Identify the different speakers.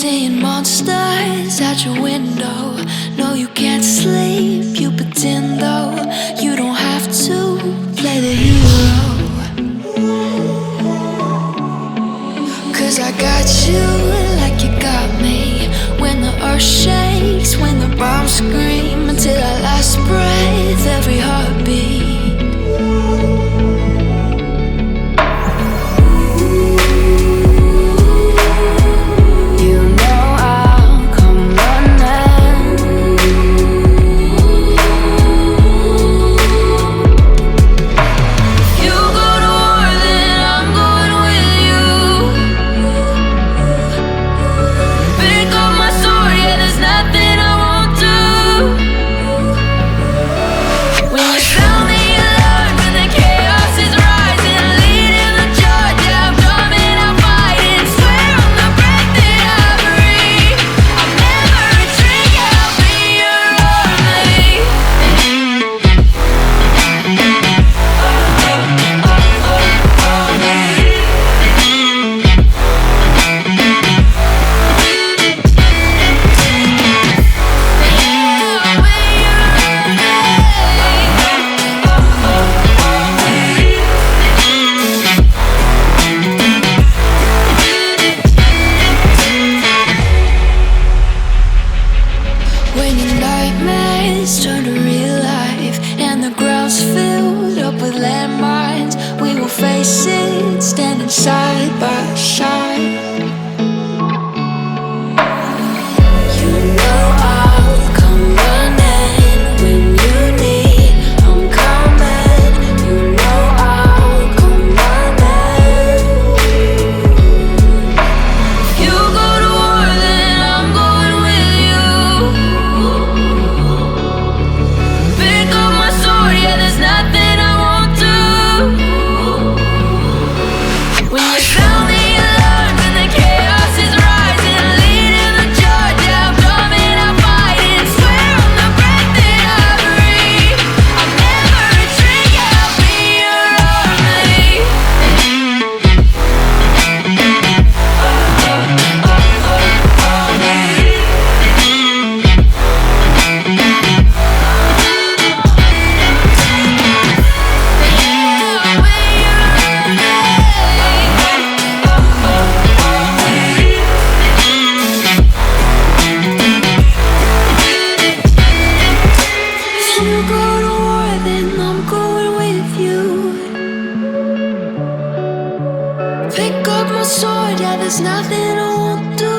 Speaker 1: Seeing monsters at your window. No, you can't sleep, you pretend though. You don't have to play the hero. 'Cause I got you like you got me. When the earth shakes, when the bombs scream, until our last breath, every heartbeat. Turn to real life and the ground's filled up with landmines. We will face it, standing side by side. You know I'll come running when you need. I'm coming. You know I'll come running. If you go to war, then I'm going with you. Yeah, there's nothing I won't do. When you sound the alarm and the chaos is rising, leading the charge, yeah, I'm coming, I'm fighting. Swear on the breath that I breathe, I'll never retreat, yeah, I'll be your army. Pick up my sword, yeah, there's nothing I won't do.